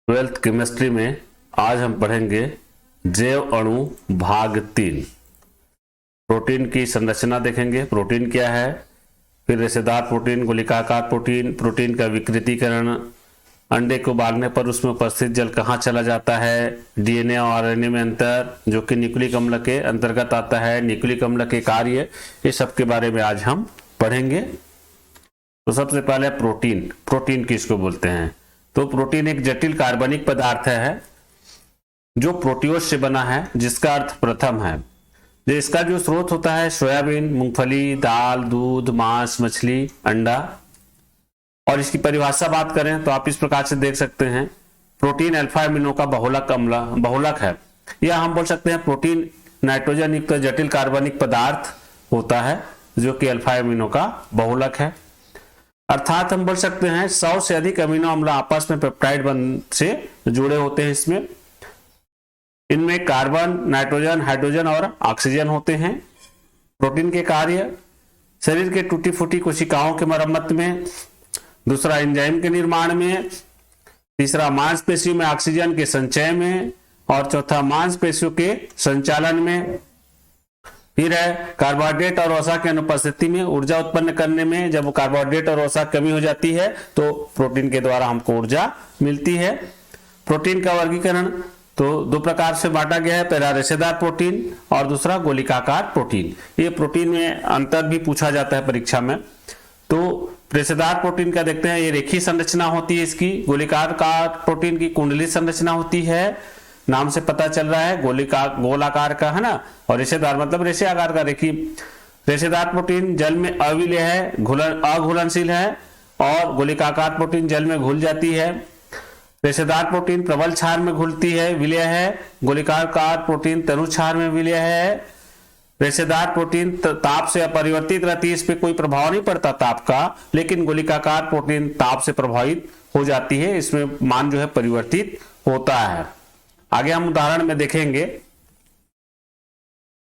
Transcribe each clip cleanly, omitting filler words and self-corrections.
Twelfth chemistry में आज हम पढ़ेंगे जैव अणु भाग 3। प्रोटीन की संरचना देखेंगे, प्रोटीन क्या है, फिर रेशेदार प्रोटीन, गोलिकाकार प्रोटीन, प्रोटीन का विकृतीकरण, अंडे को उबालने पर उसमें उपस्थित जल कहाँ चला जाता है, डीएनए और आरएनए में अंतर जो कि न्यूक्लिक अम्ल के अंतर्गत आता है, न्यूक्लिक अम्ल के कार्य, ये सब के बारे में आज हम पढ़ेंगे। तो सबसे पहले प्रोटीन। प्रोटीन किसको बोलते हैं? तो प्रोटीन एक जटिल कार्बनिक पदार्थ है जो प्रोटीओज से बना है, जिसका अर्थ प्रथम है। जो इसका जो स्रोत होता है सोयाबीन, मूंगफली, दाल, दूध, मांस, मछली, अंडा। और इसकी परिभाषा बात करें तो आप इस प्रकार से देख सकते हैं, प्रोटीन अल्फा एमिनो का बहुलक है, या हम बोल सकते हैं प्रोटीन नाइट्रोजन युक्त जटिल कार्बनिक पदार्थ होता है जो कि अल्फा एमिनो का बहुलक है। अर्थात हम बोल सकते हैं 100 से अधिक अमीनो अम्ल आपस में पेप्टाइड बंध से जुड़े होते हैं। इनमें कार्बन, नाइट्रोजन, हाइड्रोजन और ऑक्सीजन होते हैं। प्रोटीन के कार्य शरीर के टूटी फूटी कोशिकाओं के मरम्मत में, दूसरा एंजाइम के निर्माण में, तीसरा मांसपेशियों में ऑक्सीजन के संचय में, और चौथा मांसपेशियों के संचालन में। फिर है कार्बोहाइड्रेट और वसा की अनुपस्थिति में ऊर्जा उत्पन्न करने में। जब कार्बोहाइड्रेट और वसा कमी हो जाती है तो प्रोटीन के द्वारा हमको ऊर्जा मिलती है। प्रोटीन का वर्गीकरण तो दो प्रकार से बांटा गया है, पहला रेशेदार प्रोटीन और दूसरा गोलिकाकार प्रोटीन। ये प्रोटीन में अंतर भी पूछा जाता है परीक्षा में। तो रेशेदार प्रोटीन का देखते हैं, ये रेखीय संरचना होती है इसकी। गोलिकाकार प्रोटीन की कुंडली संरचना होती है, नाम से पता चल रहा है गोलाकार का है ना, और रेशेदार मतलब रेशे आकार का। रेखीय रेशेदार प्रोटीन जल में अविलेय है, अघुलनशील है, और गोलिकाकार प्रोटीन जल में घुल जाती है। रेशेदार प्रोटीन प्रबल क्षार में घुलती है, विलेय है। गोलिकाकार प्रोटीन तनु क्षार में विलेय है। रेशेदार प्रोटीन ताप से अपरिवर्तित रहती है, इस पे कोई प्रभाव नहीं पड़ता ताप का, लेकिन गोलिकाकार प्रोटीन ताप से प्रभावित हो जाती है, इसमें मान जो है परिवर्तित होता है। आगे हम उदाहरण में देखेंगे।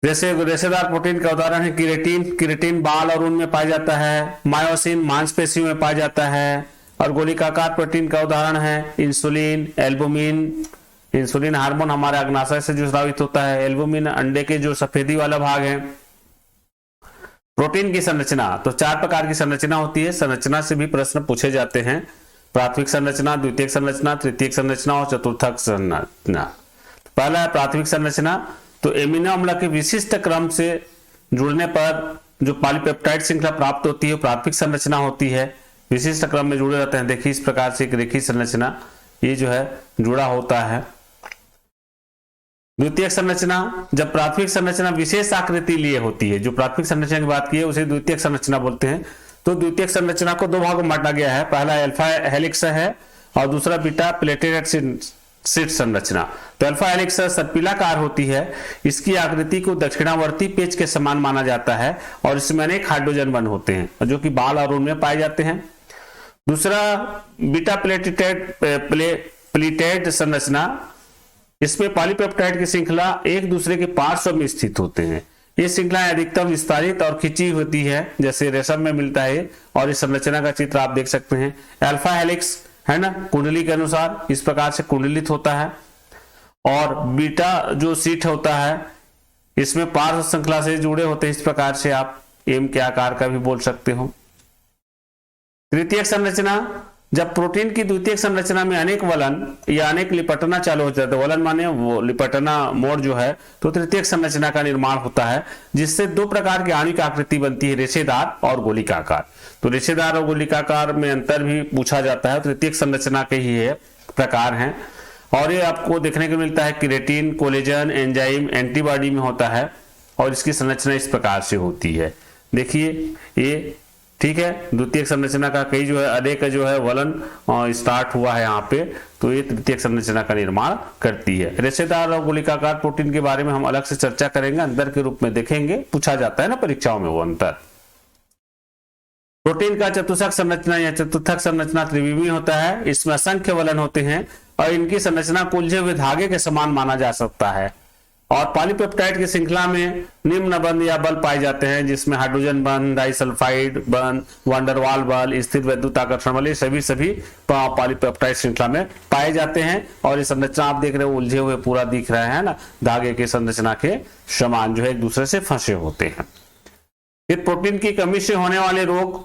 जैसे रेशेदार प्रोटीन का उदाहरण है किरेटिन बाल और ऊन में पाया जाता है। मायोसिन मांसपेशियों में पाया जाता है। और गोलिकाकार प्रोटीन का उदाहरण है इंसुलिन, एल्बुमिन। इंसुलिन हार्मोन हमारे अग्नाशय से जो स्रावित होता है, एल्बुमिन अंडे के जो सफेदी वाला भाग है। प्रोटीन की संरचना तो 4 प्रकार की संरचना होती है। संरचना से भी प्रश्न पूछे जाते हैं, प्राथमिक संरचना, द्वितीयक संरचना, तृतीयक संरचना और चतुर्थक संरचना। पहला है प्राथमिक संरचना। तो एमिनो अम्ल के विशिष्ट क्रम से जुड़ने पर जो पॉलीपेप्टाइड श्रृंखला प्राप्त होती है प्राथमिक संरचना होती है। विशिष्ट क्रम में जुड़े रहते हैं। देखिए इस प्रकार से एक रेखीय संरचना ये जो है जुड़ा होता है। द्वितीयक संरचना, जब प्राथमिक संरचना विशेष आकृति लिए होती है, जो प्राथमिक संरचना की बात की है उसे द्वितीयक संरचना बोलते हैं। तो द्वितीयक संरचना को 2 भागों में बांटा गया है। पहला अल्फा हेलिक्स है और दूसरा बीटा प्लेटेड शीट संरचना। तो अल्फा हेलिक्स सर्पिलाकार होती है, इसकी आकृति को दक्षिणावर्ती पेच के समान माना जाता है और इसमें अनेक हाइड्रोजन बंध होते हैं जो कि बाल और ऊन में पाए जाते हैं। दूसरा बीटा प्लेटेड संरचना, इसमें पॉलीपेप्टाइड की श्रृंखला एक दूसरे के पार्श्व में स्थित होते हैं। ये श्रृंखलाएं अधिकतम विस्तारित और खिंची होती है, जैसे रेशम में मिलता है। और इस संरचना का चित्र आप देख सकते हैं। अल्फा हेलिक्स है ना, कुंडली के अनुसार इस प्रकार से कुंडलित होता है। और बीटा जो सीट होता है इसमें पार्श्व श्रृंखला से जुड़े होते हैं, इस प्रकार से आप एम के आकार का भी बोल सकते हो। तृतीयक संरचना, जब प्रोटीन की द्वितीयक संरचना में अनेक वलन या अनेक लिपटना चालू हो जाता है, वलन माने वो लिपटना मोड़ जो है, तो तृतीयक संरचना का निर्माण होता है, जिससे 2 प्रकार की आणविक आकृति बनती है, रेशेदार और गोलिकाकार। तो रेशेदार और गोलिकाकार में अंतर भी पूछा जाता है। तृतीयक संरचना के ही है प्रकार हैं, और ये आपको देखने को मिलता है किरेटिन, कोलेजन, एंजाइम, एंटीबॉडी में होता है। और इसकी संरचना इस प्रकार से होती है। देखिए ये ठीक है, द्वितीयक संरचना का कई जो है अनेक जो है वलन स्टार्ट हुआ है यहाँ पे, तो ये तृतीयक संरचना का निर्माण करती है। रेशेदार और गोलिकाकार प्रोटीन के बारे में हम अलग से चर्चा करेंगे, अंतर के रूप में देखेंगे, पूछा जाता है ना परीक्षाओं में वो अंतर। प्रोटीन का चतुष्क संरचना या चतुर्थक संरचना त्रिविमीय होता है। इसमें असंख्य वलन होते हैं और इनकी संरचना को उलझे हुए धागे के समान माना जा सकता है। और पॉलीपेप्टाइड की श्रृंखला में निम्न बंध या बल पाए जाते हैं, जिसमें हाइड्रोजन बंध, डाइसल्फाइड बंध, वंडरवाल बल, स्थिर वैद्युत आकर्षण बल, ये सभी पॉलीपेप्टाइड श्रृंखला में पाए जाते हैं। और ये संरचना आप देख रहे हो उलझे हुए पूरा दिख रहा है ना, धागे की संरचना के समान जो है एक दूसरे से फंसे होते हैं। फिर प्रोटीन की कमी से होने वाले रोग,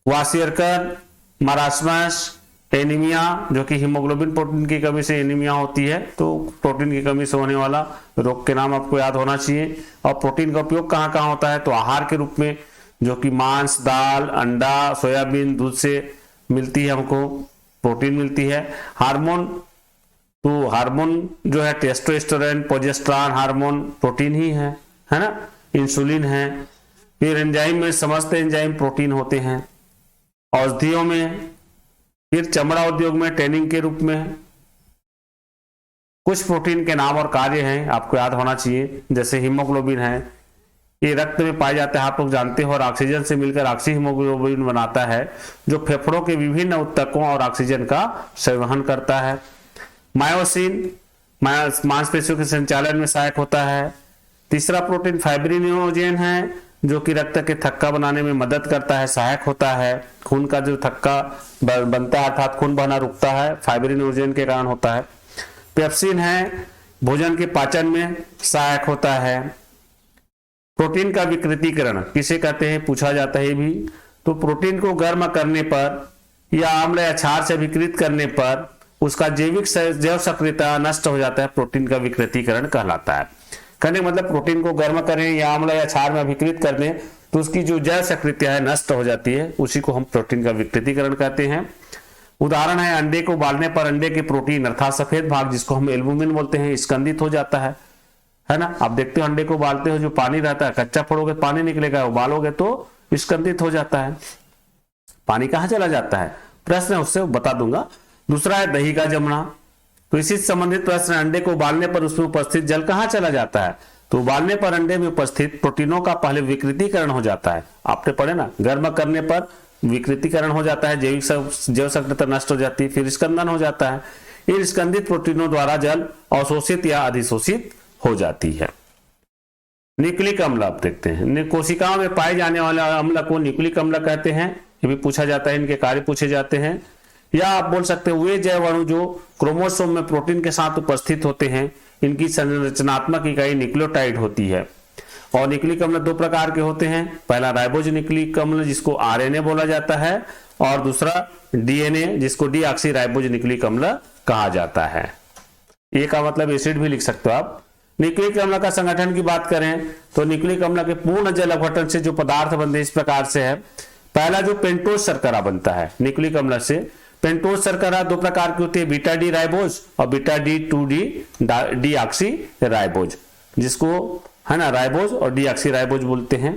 क्वाशियरकर, मरास्मस, एनीमिया, जो कि हीमोग्लोबिन प्रोटीन की कमी से एनीमिया होती है, तो प्रोटीन की कमी से होने वाला रोग के नाम आपको याद होना चाहिए। और प्रोटीन का उपयोग कहाँ कहाँ होता है, तो आहार के रूप में, जो कि मांस, दाल, अंडा, सोयाबीन, दूध से मिलती है, हमको प्रोटीन मिलती है। हार्मोन, तो हार्मोन जो है टेस्टोस्टेरोन, प्रोजेस्टेरॉन हार्मोन प्रोटीन ही है ना, इंसुलिन है। फिर एंजाइम में समस्त एंजाइम प्रोटीन होते हैं। औषधियों में, फिर चमड़ा उद्योग में टैनिंग के रूप में कुछ प्रोटीन के नाम और कार्य हैं आपको याद होना चाहिए। जैसे हीमोग्लोबिन है, ये रक्त में पाया जाता है, आप लोग जानते हो, और ऑक्सीजन से मिलकर ऑक्सी हीमोग्लोबिन बनाता है, जो फेफड़ों के विभिन्न ऊतकों और ऑक्सीजन का संवहन करता है। मायोसिन मांसपेशियों के संचालन में सहायक होता है। तीसरा प्रोटीन फाइब्रिनोजेन है, जो कि रक्त के थक्का बनाने में मदद करता है, सहायक होता है। खून का जो थक्का बनता है अर्थात खून बहना रुकता है, फाइब्रिनोजेन के कारण होता है। पेप्सिन है, भोजन के पाचन में सहायक होता है। प्रोटीन का विकृतीकरण किसे कहते हैं, पूछा जाता है भी। तो प्रोटीन को गर्म करने पर या अम्ल या क्षार से विकृत करने पर उसका जैव सक्रियता नष्ट हो जाता है, प्रोटीन का विकृतीकरण कहलाता है। कहने का मतलब प्रोटीन को गर्म करें या अम्ल या क्षार में विकृत कर दें तो उसकी जो जैव सक्रियता है नष्ट हो जाती है, उसी को हम प्रोटीन का विकृतीकरण कहते हैं। उदाहरण है, अंडे को उबालने पर अंडे के प्रोटीन अर्थात सफेद भाग, जिसको हम एल्बुमिन बोलते हैं, स्कंदित हो जाता है ना। आप देखते हो अंडे को उबालते हो, जो पानी रहता है, कच्चा फोड़ोगे पानी निकलेगा, उबालोगे तो स्कंदित हो जाता है। पानी कहाँ चला जाता है, प्रश्न है, उससे बता दूंगा। दूसरा है दही का जमना, तो इसी संबंधित प्रश्न, अंडे को उबालने पर उसमें उपस्थित जल कहाँ चला जाता है, तो उबालने पर अंडे में उपस्थित प्रोटीनों का पहले विकृतीकरण हो जाता है। आपने पढ़े ना, गर्म करने पर विकृतीकरण हो जाता है, जैव सक्रियता नष्ट हो जाती है, फिर स्कंदन हो जाता है। इन स्कंदित प्रोटीनों द्वारा जल अवशोषित या अधिशोषित हो जाती है। न्यूक्लिक अम्ल आप देखते हैं, कोशिकाओं में पाए जाने वाले अम्ल को न्यूक्लिक अम्ल कहते हैं। ये भी पूछा जाता है, इनके कार्य पूछे जाते हैं। या आप बोल सकते हैं वे जैव अणु जो क्रोमोसोम में प्रोटीन के साथ उपस्थित होते हैं, इनकी संरचनात्मक इकाई न्यूक्लियोटाइड होती है। और न्यूक्लिक अम्ल दो प्रकार के होते हैं, पहला राइबोज न्यूक्लिक अम्ल जिसको आरएनए बोला जाता है, और दूसरा डीएनए जिसको डीऑक्सी राइबोज न्यूक्लिक अम्ल कहा जाता है। ये का मतलब एसिड भी लिख सकते हो आप। न्यूक्लिक अम्ल का संगठन की बात करें तो न्यूक्लिक अम्ल के पूर्ण जल अपघटन से जो पदार्थ बनते हैं इस प्रकार से है। पहला जो पेंटोज शर्करा बनता है न्यूक्लिक अम्ल से, पेंटोज शर्करा दो प्रकार की होती है, बीटा डी राइबोज और beta D 2D deoxy ribose, जिसको है ना राइबोज और डीऑक्सी राइबोज बोलते हैं।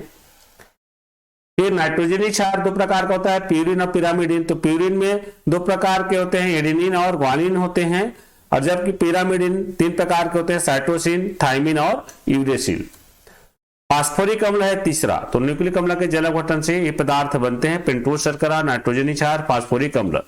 फिर नाइट्रोजनी क्षार दो प्रकार का होता है, प्यूरिन और पिरामिडिन। तो प्यूरिन में दो प्रकार के होते हैं, एडेनिन और ग्वानिन होते हैं, और जबकि पिरामिडिन तीन प्रकार के होते हैं, साइटोसिन, थाइमिन और यूरेसिल। फास्फोरिक अम्ल है तीसरा। तो न्यूक्लिक अम्ल के जल अपघटन से ये पदार्थ बनते हैं, पेंटोज शर्करा, नाइट्रोजनी क्षार, फास्फोरिक अम्ल।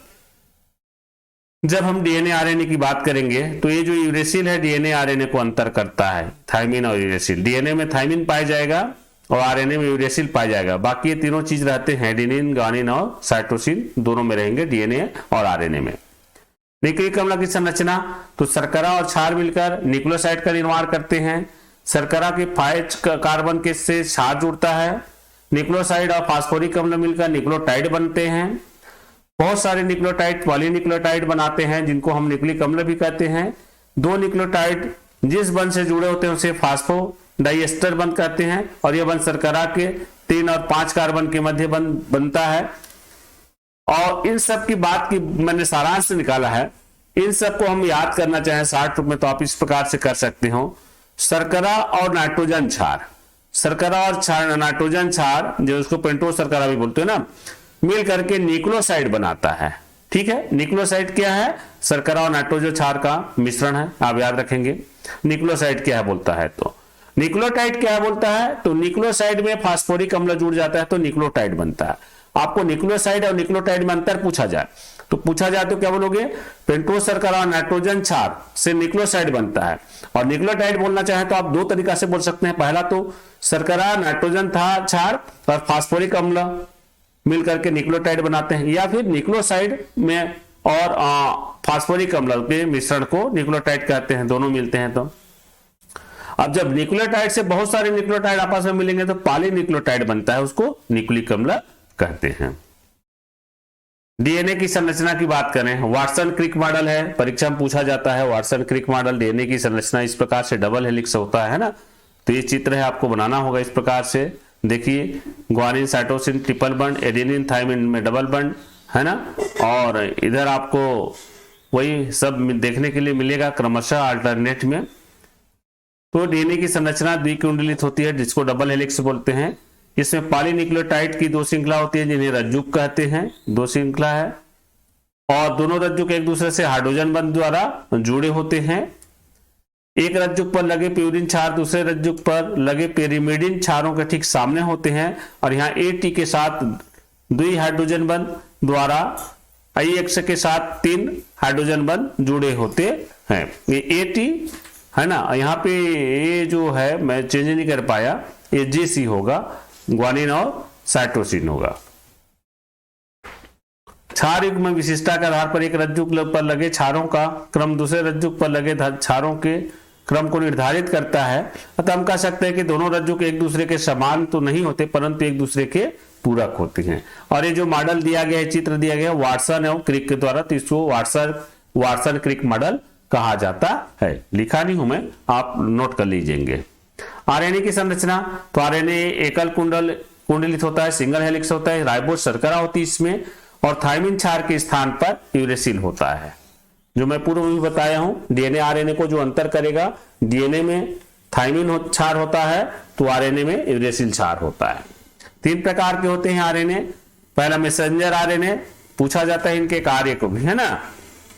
जब हम डीएनए आरएनए की बात करेंगे तो ये जो यूरेसिल है डीएनए आरएनए को अंतर करता है, थाइमिन और यूरेसिल। डीएनए में थाइमिन पाया जाएगा और आरएनए में यूरेसिल पाया जाएगा। बाकी ये तीनों चीज रहते हैं, एडेनिन, ग्वानिन और साइटोसिन दोनों में रहेंगे डीएनए और आरएनए में। न्यूक्लिक अम्ल की संरचना, तो शर्करा और क्षार मिलकर न्यूक्लियोसाइड का निर्माण करते हैं। शर्करा के 5 कार्बन के से क्षार जुड़ता है। न्यूक्लियोसाइड और फास्फोरिक अम्ल मिलकर न्यूक्लियोटाइड बनते हैं। बहुत सारे न्यूक्लियोटाइड पॉलीन्यूक्लियोटाइड बनाते हैं, जिनको हम न्यूक्लिक अम्ल भी कहते हैं। दो न्यूक्लियोटाइड जिस बंध से जुड़े होते हैं उसे फास्फोडाइएस्टर बंध कहते हैं, और यह बंध शर्करा के 3 और 5 कार्बन के मध्य बनता है। और इन सब की बात की मैंने सारांश निकाला है। इन सब को हम याद करना चाहें शॉर्ट रूप में तो आप इस प्रकार से कर सकते हो। शर्करा और नाइट्रोजन क्षार, शर्करा और नाइट्रोजन क्षार जो उसको पेंटोज शर्करा भी बोलते हैं ना, मिल करके न्यूक्लियोसाइड बनाता है। ठीक है, न्यूक्लियोसाइड क्या है, शर्करा और नाइट्रोजन क्षार का मिश्रण है, आप याद रखेंगे। न्यूक्लियोसाइड क्या है बोलता है, तो न्यूक्लियोटाइड क्या है बोलता है, तो न्यूक्लियोसाइड में फास्फोरिक अम्ल जुड़ जाता है तो न्यूक्लियोटाइड बनता है। आपको न्यूक्लियोसाइड और न्यूक्लियोटाइड में अंतर पूछा जाए तो पूछा जाए तो क्या बोलोगे, पेंटोज शर्करा नाइट्रोजन क्षार से न्यूक्लियोसाइड बनता है। और न्यूक्लियोटाइड बोलना चाहे तो आप दो तरीका से बोल सकते हैं, पहला तो शर्करा नाइट्रोजन था क्षार और फास्फोरिक अम्ल मिलकर के न्यूक्लियोटाइड बनाते हैं, या फिर न्यूक्लियोसाइड में और फास्फोरिक अम्ल के मिश्रण को न्यूक्लियोटाइड कहते हैं, दोनों मिलते हैं। तो अब जब न्यूक्लियोटाइड से बहुत सारे न्यूक्लियोटाइड आपस में मिलेंगे तो पॉलीन्यूक्लियोटाइड बनता है, उसको न्यूक्लिक अम्ल कहते हैं। डीएनए की संरचना की बात करें, वाटसन क्रिक मॉडल है, परीक्षा में पूछा जाता है। वाटसन क्रिक मॉडल डीएनए की संरचना इस प्रकार से डबल हेलिक्स होता है ना, तो ये चित्र है, आपको बनाना होगा इस प्रकार से। देखिए ग्वानिन साइटोसिन ट्रिपल बंड, एडेनिन थायमिन में डबल बंड है ना, और इधर आपको वही सब देखने के लिए मिलेगा क्रमशः अल्टरनेट में। तो डीएनए की संरचना द्विकुंडलित होती है जिसको डबल हेलिक्स बोलते हैं। इसमें पॉलीन्यूक्लियोटाइड की दो श्रृंखला होती है जिन्हें रज्जुक कहते हैं, दो श्रृंखला है, और दोनों रज्जुक एक दूसरे से हाइड्रोजन बंध द्वारा जुड़े होते हैं। एक रज्जुक पर लगे प्यूरिन क्षार दूसरे रज्जुक पर लगे पेरिमिडिन क्षारों के ठीक सामने होते हैं, और यहाँ एटी के साथ द्वि हाइड्रोजन बंध द्वारा आईएक्स के साथ 3 हाइड्रोजन बंध जुड़े होते हैं। ये एटी है ना, यहाँ पे ये जो है मैं चेंज नहीं कर पाया, ये जेसी होगा, ग्वानिन और साइटोसिन होगा। क्षार युग्म विशिष्टता के आधार पर एक रज्जुक पर लगे क्षारों का क्रम दूसरे रज्जुक पर लगे क्षारों के क्रम को निर्धारित करता है। अतः हम कह सकते हैं कि दोनों रज्जुक एक दूसरे के समान तो नहीं होते परंतु एक दूसरे के पूरक होते हैं। और ये जो मॉडल दिया गया है, चित्र दिया गया है वाटसन और क्रिक के द्वारा, तो इसको वाटसन क्रिक मॉडल कहा जाता है। लिखा नहीं हूं मैं, आप नोट कर लीजिएंगे। आरएनए की संरचना, तो आरएनए एकल कुंडलित होता है, सिंगल हेलिक्स होता है, राइबोज शर्करा होती है इसमें, और थायमिन क्षार के स्थान पर यूरेसिल होता है। जो मैं पूर्व में बताया हूं, डीएनए आरएनए को जो अंतर करेगा, डीएनए में थायमिन क्षार होता है तो आरएनए में यूरेसिल क्षार होता है। 3 प्रकार के होते हैं आरएनए। पहला मैसेंजर आरएनए, पूछा जाता है इनके कार्य को भी, है ना,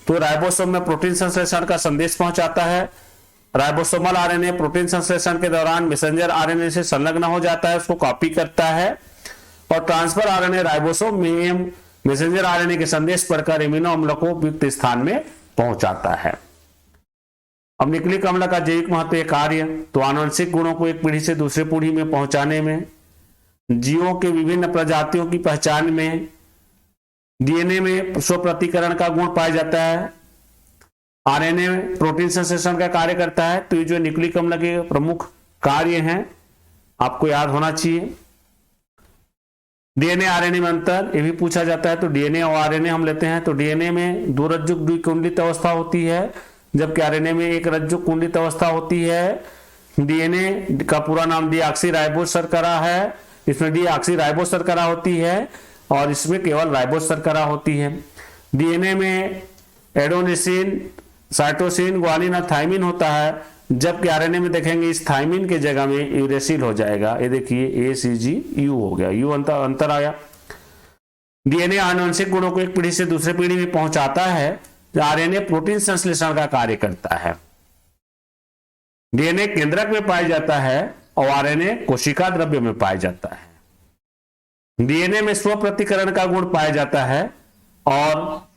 तो राइबोसोम में प्रोटीन संश्लेषण का संदेश पहुंचाता है। राइबोसोमल आरएनए प्रोटीन संश्लेषण के दौरान मैसेंजर आरएनए से संलग्न हो जाता है, उसको कॉपी करता है, और ट्रांसफर आरएनए राइबोसोम में मैसेंजर आरएनए के संदेश पढ़कर एमिनो अम्ल को उपयुक्त स्थान में पहुंचाता है। अब न्यूक्लिक अम्ल का जैविक महत्व कार्य, तो आनुवंशिक गुणों को एक पीढ़ी से दूसरे पीढ़ी में पहुंचाने में, जीवों के विभिन्न प्रजातियों की पहचान में, डीएनए में स्वप्रतिकरण का गुण पाया जाता है, आरएनए में प्रोटीन संश्लेषण का कार्य करता है। तो ये जो न्यूक्लिक अम्ल के प्रमुख कार्य हैं आपको याद होना चाहिए। डीएनए आरएनए में अंतर, ये भी पूछा जाता है, तो डीएनए और आरएनए हम लेते हैं, तो डीएनए में 2 रज्जुक द्विकुंडलित अवस्था होती है, जबकि आरएनए में 1 रज्जुक कुंडलित अवस्था होती है। डीएनए का पूरा नाम डीऑक्सीराइबोज शर्करा है, इसमें डीऑक्सीराइबोज शर्करा होती है और इसमें केवल राइबोज शर्करा होती है। डीएनए में एडेनोसिन, साइटोसिन, ग्वानिन और थायमिन होता है, जबकि आरएनए में देखेंगे इस थायमिन के जगह में यूरेसिल हो जाएगा। ये देखिए ACG U हो गया, यू अंतर आया। डीएनए आनुवंशिक गुणों को एक पीढ़ी से दूसरे पीढ़ी में पहुंचाता है, आरएनए प्रोटीन संश्लेषण का कार्य करता है। डीएनए केंद्रक में पाया जाता है और आरएनए कोशिका द्रव्य में पाया जाता है। डीएनए में स्वप्रतिकरण का गुण पाया जाता है और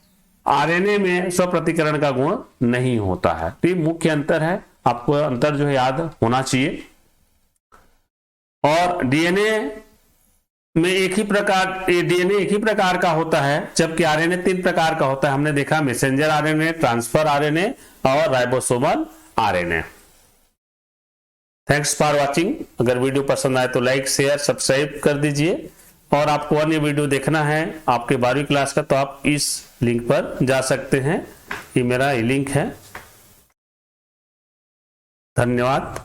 आरएनए में स्वप्रतिकरण का गुण नहीं होता है। तो ये मुख्य अंतर है, आपको अंतर जो है याद होना चाहिए। और डीएनए में एक ही प्रकार का होता है, जबकि आरएनए 3 प्रकार का होता है। हमने देखा मैसेंजर आरएनए, ट्रांसफर आरएनए और ribosomal RNA. Thanks for watching. अगर वीडियो पसंद आए तो लाइक, शेयर, सब्सक्राइब कर दीजिए। और आपको अन्य वीडियो देखना है आपके 12वीं क्लास का, तो आप इस लिंक पर जा सकते हैं, ये मेरा लिंक है। धन्यवाद।